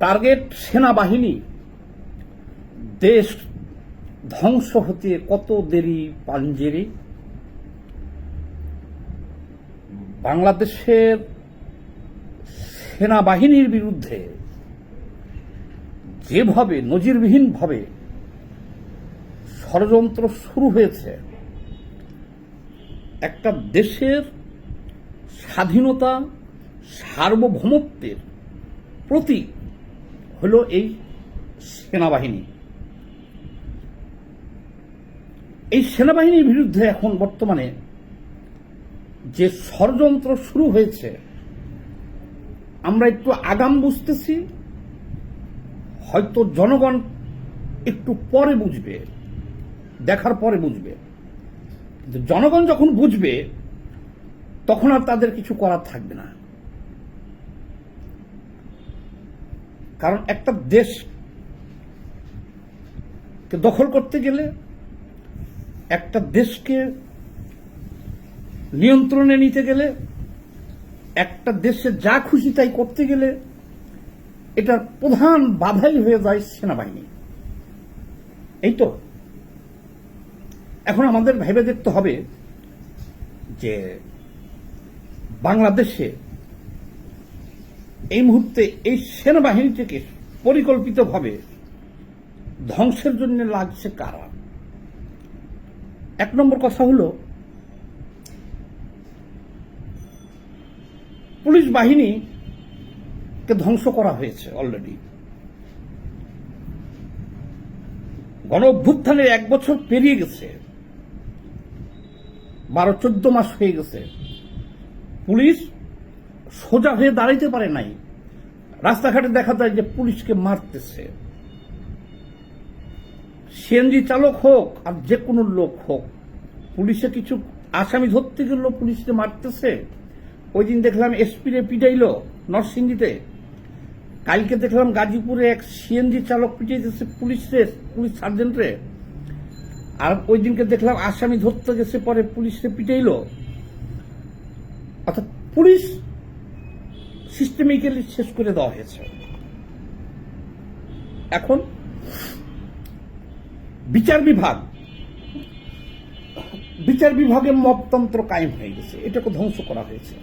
Target সেনাবাহিনী, দেশ ধ্বংস হতে কত দেরি পাঞ্জেরি। বাংলাদেশের সেনাবাহিনীর বিরুদ্ধে যেভাবে নজিরবিহীনভাবে ষড়যন্ত্র শুরু হয়েছে, একটা দেশের স্বাধীনতা সার্বভৌমত্বের প্রতীক হল এই সেনাবাহিনী। এই সেনাবাহিনীর বিরুদ্ধে এখন বর্তমানে যে ষড়যন্ত্র শুরু হয়েছে, আমরা একটু আগাম বুঝতেছি, হয়তো জনগণ একটু পরে বুঝবে, দেখার পরে বুঝবে। কিন্তু জনগণ যখন বুঝবে তখন আর তাদের কিছু করার থাকবে না। কারণ একটা দেশকে দখল করতে গেলে, একটা দেশকে নিয়ন্ত্রণে নিতে গেলে, একটা দেশে যা খুশি তাই করতে গেলে এটার প্রধান বাধাই হয়ে যায় সেনাবাহিনী। এই তো এখন আমাদের ভেবে দেখতে হবে যে বাংলাদেশে এই মুহূর্তে এই সেনাবাহিনীটিকে পরিকল্পিতভাবে ধ্বংসের জন্য লাগছে কারা। এক নম্বর কথা হলো, পুলিশ বাহিনীকে ধ্বংস করা হয়েছে অলরেডি। গণ অভ্যুত্থানের 1 বছর পেরিয়ে গেছে, 12-14 মাস হয়ে গেছে। পুলিশ সোজা হয়ে দাঁড়াইতে পারে নাই। রাস্তাঘাটে দেখা যায় যে পুলিশকে মারতেছে। সিএনজি চালক হোক আর যে কোনো লোক হোক, পুলিশে কিছু আসামি ধরতে গেলেও পুলিশকে মারতেছে। ওই দিন দেখলাম এসপিরে পিটাইল নরসিংদীতে। কালকে দেখলাম গাজীপুরে এক সিএনজি চালক পিটাইতেছে পুলিশ সার্জেন্টরে। আর ওই দিনকে দেখলাম আসামি ধরতে গেছে, পরে পুলিশে পিটাইল। অর্থাৎ পুলিশ সিস্টেমিক্যালি শেষ করে দেওয়া হয়েছে। এখন বিচার বিভাগে মপতন্ত্র কায়েম হয়ে গেছে, এটাকে ধ্বংস করা হয়েছে।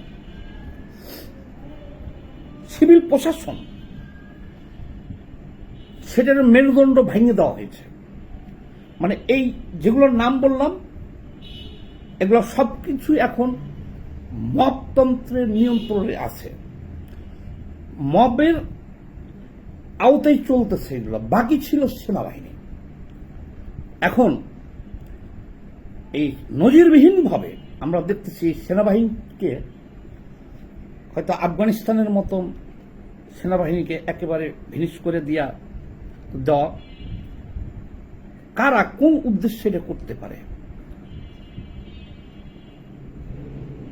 সিভিল প্রশাসন, সেটার মেরুদণ্ড ভেঙে দেওয়া হয়েছে। মানে এই যেগুলোর নাম বললাম, এগুলো সবকিছু এখন মপতন্ত্রের নিয়ন্ত্রণে আছে, মবের আওতায় চলতেছে এগুলো। বাকি ছিল সেনাবাহিনী। এখন এই নজিরবিহীনভাবে আমরা দেখতেছি সেনাবাহিনীকে হয়তো আফগানিস্তানের মতন সেনাবাহিনীকে একেবারে ভিনিশ করে দেওয়া। কারা কোন উদ্দেশ্যে এটা করতে পারে?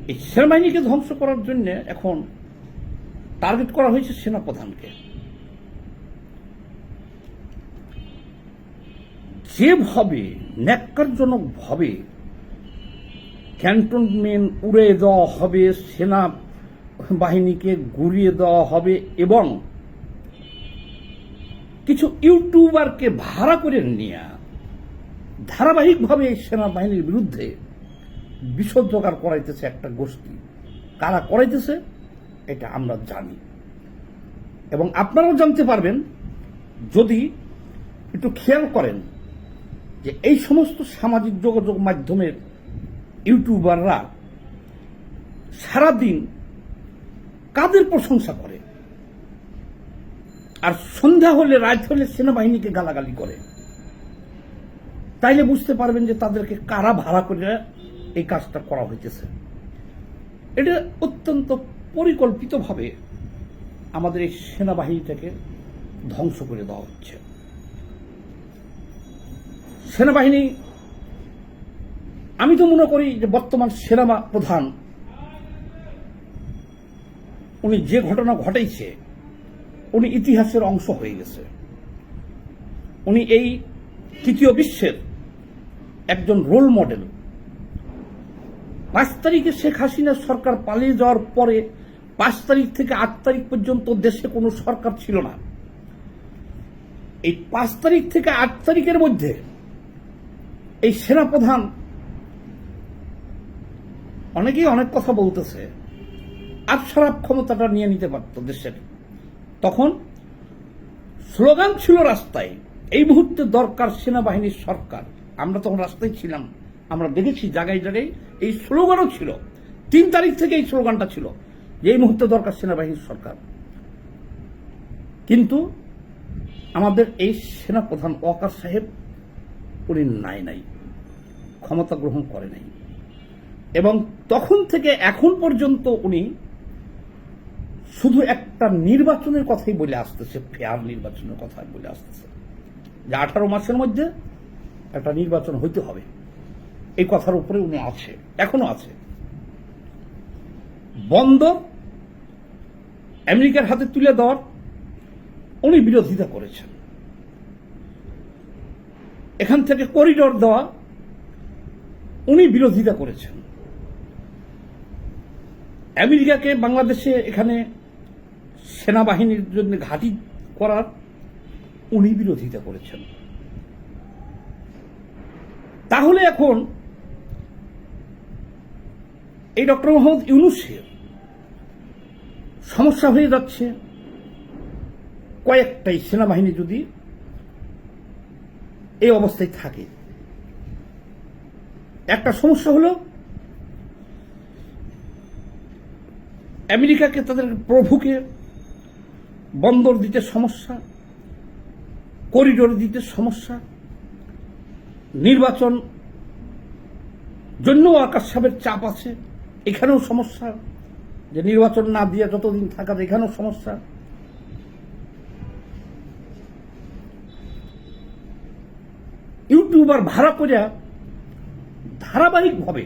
এই সেনাবাহিনীকে ধ্বংস করার জন্য এখন টার্গেট করা হয়েছে সেনাপ্রধানকে। যেভাবে ন্যাক্কারজনকভাবে ক্যান্টনমেন্ট উড়ে দেওয়া হবে, সেনা বাহিনীকে গুড়িয়ে দেওয়া হবে এবং কিছু ইউটিউবারকে ভাড়া করে নিয়ে ধারাবাহিকভাবে সেনাবাহিনীর বিরুদ্ধে বিষ জোগাড় করাইতেছে একটা গোষ্ঠী। কারা করাইতেছে এটা আমরা জানি, এবং আপনারাও জানতে পারবেন যদি একটু খেয়াল করেন যে এই সমস্ত সামাজিক যোগাযোগ মাধ্যমের ইউটিউবাররা সারাদিন কাদের প্রশংসা করে, আর সন্ধ্যা হলে রাত হলে সেনাবাহিনীকে গালাগালি করে। তাইলে বুঝতে পারবেন যে তাদেরকে কারা ভাড়া করে এই কাজটা করা হইতেছে। এটা অত্যন্ত পরিকল্পিতভাবে আমাদের এই সেনাবাহিনীটাকে ধ্বংস করে দেওয়া হচ্ছে। সেনাবাহিনী, আমি তো মনে করি যে বর্তমান সেনা প্রধান উনি যে ঘটনা ঘটাইছে, উনি ইতিহাসের অংশ হয়ে গেছে। উনি এই তৃতীয় বিশ্বের একজন রোল মডেল। 5 তারিখে শেখ হাসিনা সরকার পালিয়ে যাওয়ার পরে 5 তারিখ থেকে 8 তারিখ পর্যন্ত দেশে কোনো সরকার ছিল না। এই 5 তারিখ থেকে 8 তারিখের মধ্যে এই সেনাপ্রধান অনেকেই অনেক কথা বলতেছে, আবসারাপ ক্ষমতাটা নিয়ে নিতে পারত দেশের। তখন স্লোগান ছিল রাস্তায়, এই মুহূর্তে দরকার সেনাবাহিনীর সরকার। আমরা তখন রাস্তায় ছিলাম, আমরা দেখেছি জায়গায় জায়গায় এই স্লোগানও ছিল। 3 তারিখ থেকে এই স্লোগানটা ছিল যে এই মুহূর্তে দরকার সেনাবাহিনীর সরকার। কিন্তু আমাদের এই সেনাপ্রধান ওয়াকার সাহেব উনি নাই ক্ষমতা গ্রহণ করে নাই, এবং তখন থেকে এখন পর্যন্ত উনি শুধু একটা নির্বাচনের কথাই বলে আসতেছে, ফেয়ার নির্বাচনের কথা বলে আসতেছে, যে 18 মাসের মধ্যে একটা নির্বাচন হইতে হবে। এই কথার উপরে উনি আছে, এখনো আছে। বন্দর আমেরিকার হাতে তুলে দেওয়ার উনি বিরোধিতা করেছেন। এখান থেকে করিডোর দেওয়া উনি বিরোধিতা করেছেন। আমেরিকাকে বাংলাদেশে এখানে সেনাবাহিনীর জন্য ঘাঁটি করার উনি বিরোধিতা করেছেন। তাহলে এখন এই ডক্টর মোহাম্মদ ইউনূসের সমস্যা হয়ে যাচ্ছে কয়েকটাই। সেনাবাহিনী যদি এই অবস্থায় থাকে, একটা সমস্যা হলো আমেরিকাকে, তাদের প্রভুকে বন্দর দিতে সমস্যা, করিডোর দিতে সমস্যা, নির্বাচন জন্য ওয়াকার সাহেবের চাপ আছে, এখানেও সমস্যা, যে নির্বাচন না দিয়ে যতদিন থাকা যায় এখানেও সমস্যা। ইউটিউবার ভাড়া করে ধারাবাহিকভাবে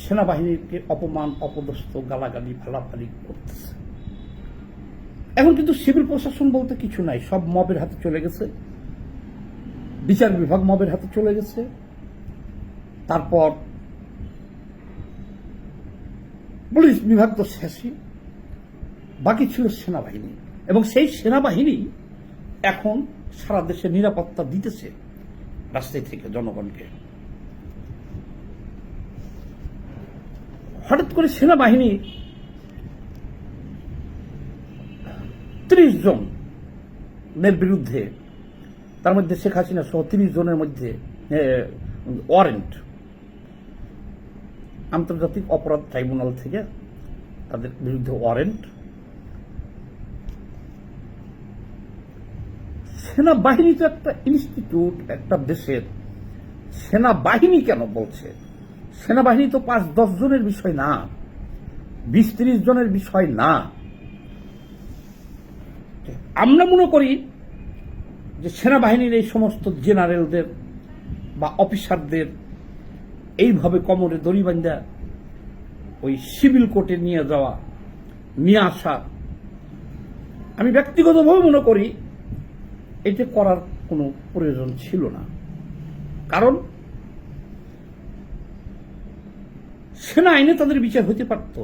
সেনাবাহিনীকে অপমান, অপদস্থ, গালাগালি, ফালাফালি করতেছে। এখন কিন্তু সিভিল প্রশাসন বলতে কিছু নাই, সব মবের হাতে চলে গেছে। বিচার বিভাগ মবের হাতে চলে গেছে। তারপর পুলিশ বিভাগ তো শেষই, বাকি ছিল সেনাবাহিনী। এবং সেই সেনাবাহিনী এখন সারা দেশে নিরাপত্তা দিতেছে রাস্তায় থেকে জনগণকে। হঠাৎ করে সেনাবাহিনী 30 জনের বিরুদ্ধে, তার মধ্যে শেখ হাসিনা সহ 30 জনের মধ্যে ওয়ারেন্ট, আন্তর্জাতিক অপরাধ ট্রাইব্যুনাল থেকে তাদের বিরুদ্ধে ওয়ারেন্ট। সেনাবাহিনী তো একটা ইনস্টিটিউট, একটা দেশের। সেনাবাহিনী কেন বলছে? সেনাবাহিনী তো 5-10 জনের বিষয় না, 20-30 জনের বিষয় না। আমরা মনে করি যে সেনাবাহিনীর এই সমস্ত জেনারেলদের বা অফিসারদের এইভাবে কোমরে দড়ি বাঁধা ওই সিভিল কোর্টে নিয়ে যাওয়া, নিয়ে আসা, আমি ব্যক্তিগতভাবে মনে করি এটা করার কোনো প্রয়োজন ছিল না। কারণ সেনা আইনে তাদের বিচার হতে পারত।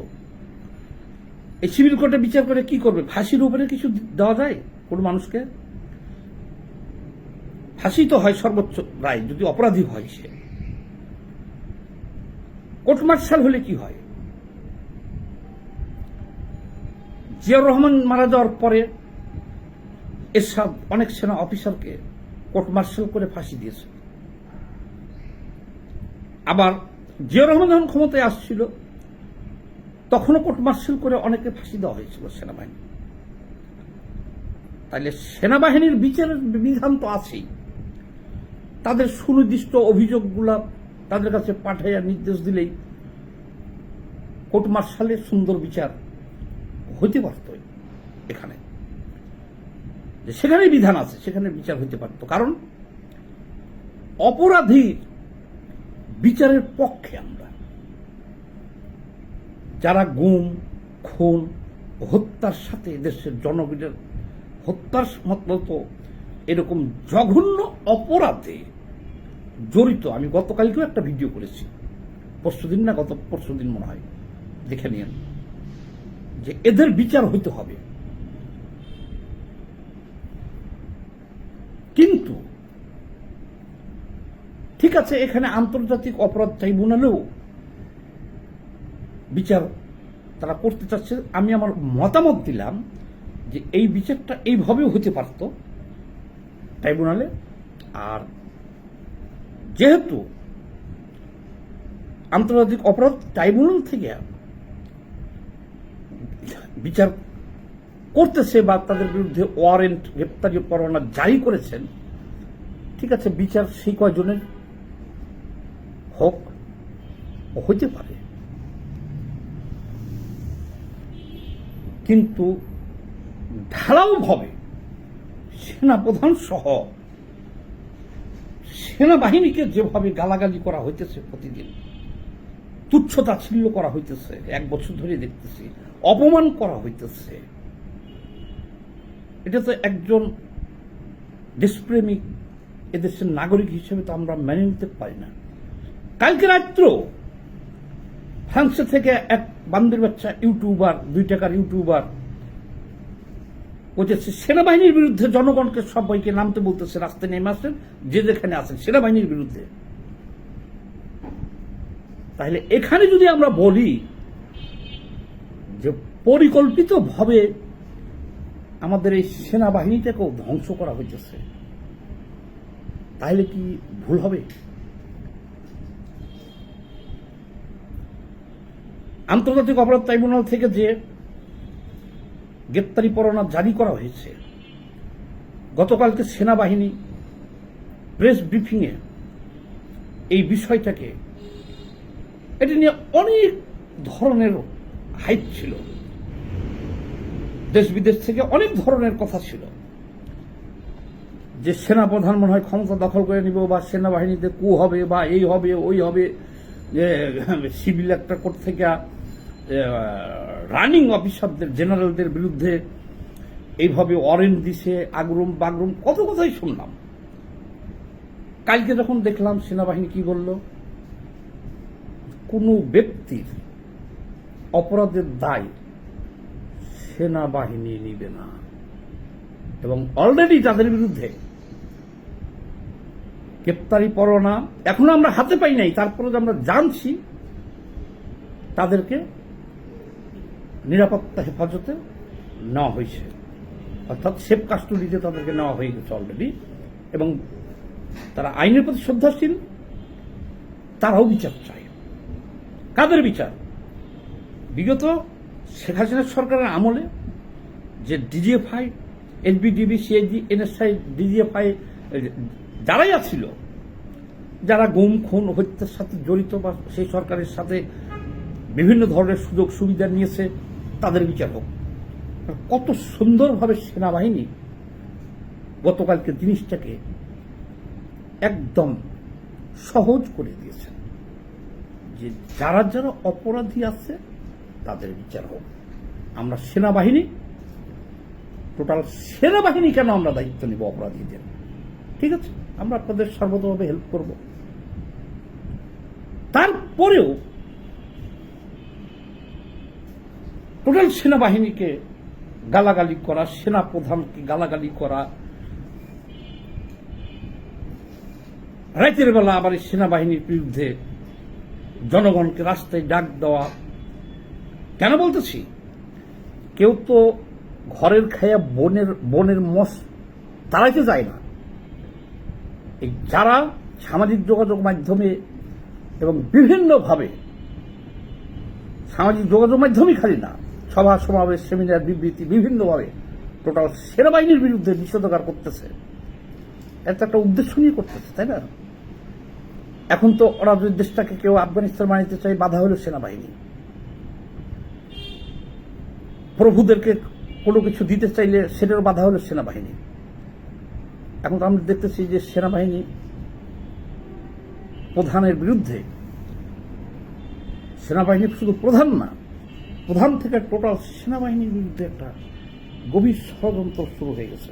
এই সিভিল কোর্টে বিচার করে কি করবে? ফাঁসির উপরে কিছু দেওয়া যায় কোন মানুষকে? ফাঁসি তো হয় সর্বোচ্চ রায় যদি অপরাধী হয় সে। কোর্ট মার্শাল হলে কি হয়? জিয়াউর রহমান মারা যাওয়ার পরে এরশাদ অনেক সেনা অফিসারকে কোর্ট মার্শাল করে ফাঁসি দিয়েছে। আবার জিয়াউর রহমান যখন ক্ষমতায় আসছিল তখনও কোর্ট মার্শাল করে অনেকে ফাঁসি দেওয়া হয়েছিল সেনাবাহিনী। তাহলে সেনাবাহিনীর বিচারের বিধান তো আছেই। তাদের সুনির্দিষ্ট অভিযোগগুলা তাদের কাছে পাঠাইয়া নির্দেশ দিলেই কোর্ট মার্শালে সুন্দর বিচার হইতে পারত। এখানে সেখানে বিধান আছে, সেখানে বিচার হইতে পারত। কারণ অপরাধীর বিচারের পক্ষে আমরা, যারা গুম, খুন, হত্যার সাথে দেশের জনগণের হত্যার মতো এরকম জঘন্য অপরাধে জড়িত, আমি গতকালকেও একটা ভিডিও করেছি, পরশুদিন না গত পরশুদিন মনে হয়, দেখে নিন, যে এদের বিচার হইতে হবে। কিন্তু ঠিক আছে, এখানে আন্তর্জাতিক অপরাধ ট্রাইব্যুনালেও বিচার তারা করতে চাচ্ছে। আমি আমার মতামত দিলাম যে এই বিচারটা এইভাবেও হতে পারত ট্রাইব্যুনালে। আর যেহেতু আন্তর্জাতিক অপরাধ ট্রাইব্যুনাল থেকে বিচার করতেছে বা তাদের বিরুদ্ধে ওয়ারেন্ট, গ্রেপ্তারি পরোয়ানা জারি করেছেন, ঠিক আছে, বিচার সেই কয়জনের হোক, হইতে পারে। কিন্তু ঢালাওভাবে সেনাপ্রধান সহ সেনাবাহিনীকে যেভাবে গালাগালি করা হইতেছে, প্রতিদিন তুচ্ছ-তাচ্ছিল্য করা হইতেছে, 1 বছর ধরে দেখতেছি, অপমান করা হইতেছে, এটা তো একজন দেশপ্রেমিক এদেশের নাগরিক হিসেবে তো আমরা মেনে নিতে পারি না। কালকে রাত্র ফ্রান্সে থেকে এক বান্দির বাচ্চা ইউটিউবার, 2 টাকার ইউটিউবার বলতেছে সেনাবাহিনীর বিরুদ্ধে জনগণকে সবাইকে নামতে বলতেছে, রাস্তায় নেমে আসেন, যে যেখানে আছেন সেনাবাহিনীর বিরুদ্ধে। তাহলে এখানে যদি আমরা বলি যে পরিকল্পিতভাবে আমাদের এই সেনাবাহিনীটাকেও ধ্বংস করা হইতেছে, তাহলে কি ভুল হবে? আন্তর্জাতিক অপরাধ ট্রাইব্যুনাল থেকে যে গ্রেপ্তারি পরোয়ানা জারি করা হয়েছে, গতকালকে সেনাবাহিনী প্রেস ব্রিফিংয়ে এই বিষয়টাকে, এটা নিয়ে অনেক ধরনের হাইপ ছিল, দেশ বিদেশ থেকে অনেক ধরনের কথা ছিল যে সেনাপ্রধান মনে হয় ক্ষমতা দখল করে নিব, বা সেনাবাহিনীতে কু হবে, বা এই হবে ওই হবে, যে সিভিল একটা কোর্ট থেকে রানিং অফিসারদের, জেনারেলদের বিরুদ্ধে এইভাবে ওয়ারেন্ট দিছে, আগরুম বাগরুম কত কথাই শুনলাম। কালকে যখন দেখলাম সেনাবাহিনী কি বলল, কোনো ব্যক্তির অপরাধের দায় সেনাবাহিনী নিবে না, এবং অলরেডি তাদের বিরুদ্ধে গ্রেপ্তারি পরোয়ানা এখনো আমরা হাতে পাই নাই, তারপরে আমরা জানছি তাদেরকে নিরাপত্তা হেফাজতে নেওয়া হয়েছে, অর্থাৎ সেফ কাস্টডিতে তাদেরকে নেওয়া হয়ে গেছে অলরেডি, এবং তারা আইনের প্রতি শ্রদ্ধাশীল, তারাও বিচার চায়। কাদের বিচার? বিগত শেখ হাসিনা সরকারের আমলে যে ডিজিএফআই, এনবিডিবি, সিআইডি, এনএসআই, ডিজিএফআই যারাই আছিল, যারা গুম খুন হত্যার সাথে জড়িত বা সেই সরকারের সাথে বিভিন্ন ধরনের সুযোগ সুবিধা নিয়েছে, তাদের বিচার হোক। কত সুন্দরভাবে সেনাবাহিনী গতকালকে জিনিসটাকে একদম সহজ করে দিয়েছেন যে যারা যারা অপরাধী আছে তাদের বিচার হোক। আমরা সেনাবাহিনী, টোটাল সেনাবাহিনী কেন আমরা দায়িত্ব নিব অপরাধীদের? ঠিক আছে, আমরা আপনাদের সর্বতভাবে হেল্প করব। তারপরেও টোটাল সেনাবাহিনীকে গালাগালি করা, সেনা প্রধানকে গালাগালি করা, রাতের বেলা আবার সেনাবাহিনীর বিরুদ্ধে জনগণকে রাস্তায় ডাক দেওয়া। কেন বলতেছি? কেউ তো ঘরের খায়া বনের মশ তাড়াইতে যায় না। এই যারা সামাজিক যোগাযোগ মাধ্যমে এবং বিভিন্নভাবে, সামাজিক যোগাযোগ মাধ্যমই খালি না, সভা সমাবেশ, সেমিনার, বিবৃতি, বিভিন্নভাবে টোটাল সেনাবাহিনীর বিরুদ্ধে নিষেধাজ্ঞা করতেছে, এটা একটা উদ্দেশ্য নিয়ে করতেছে, তাই না? এখন তো ওরা যদি দেশটাকে কেউ আফগানিস্তান বানাইতে চায়, বাধা হলো সেনাবাহিনী। প্রভুদেরকে কোনো কিছু দিতে চাইলে সেটারও বাধা হলো সেনাবাহিনী। এখন তো আমরা দেখতেছি যে সেনাবাহিনী প্রধানের বিরুদ্ধে, সেনাবাহিনী শুধু প্রধান না, প্রধান থেকে টোটাল সেনাবাহিনীর বিরুদ্ধে একটা গভীর ষড়যন্ত্র শুরু হয়ে গেছে,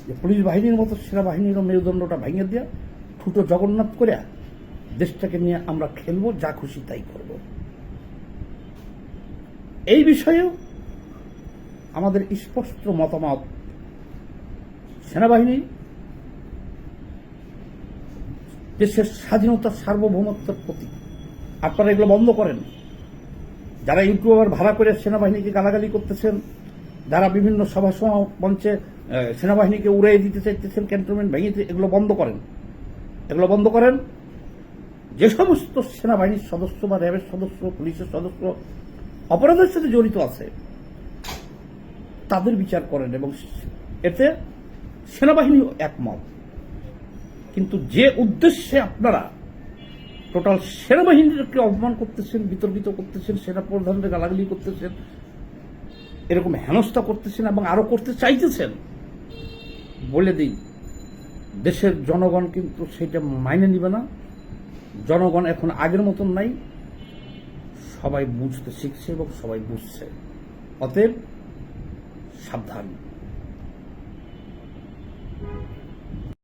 যে পুলিশ বাহিনীর মতো সেনাবাহিনীরও মেরুদণ্ডটা ভেঙে দেওয়া, ছোট জগন্নাথ করে দেশটাকে নিয়ে আমরা খেলবো, যা খুশি তাই করব। এই বিষয়েও আমাদের স্পষ্ট মতামত, সেনাবাহিনী দেশের স্বাধীনতা সার্বভৌমত্বের প্রতীক। আপনারা এগুলো বন্ধ করেন। যারা ইউটিউবার ভাড়া করে সেনাবাহিনীকে গালাগালি করতেছেন, যারা বিভিন্ন সভা মঞ্চে সেনাবাহিনীকে উড়িয়ে দিতে চাইতেছেন, ক্যান্টনমেন্ট ভেঙে, এগুলো বন্ধ করেন। এগুলো বন্ধ করেন। যে সমস্ত সেনাবাহিনীর সদস্য বা র্যাবের সদস্য, পুলিশের সদস্য অপরাধের সাথে জড়িত আছে তাদের বিচার করেন, এবং এতে সেনাবাহিনীও একমত। কিন্তু যে উদ্দেশ্যে আপনারা টোটাল সেনাবাহিনীকে অপমান করতেছেন, বিতর্কিত করতেছেন, সেনা প্রধানদের গালাগালি করতেছেন, এরকম হেনস্থা করতেছেন এবং আরো করতে চাইতেছেন, বলে দিই দেশের জনগণ কিন্তু সেটা মাইনে নিবে না। জনগণ এখন আগের মতন নাই, সবাই বুঝতে শিখছে এবং সবাই বুঝছে। অতএব সাবধান।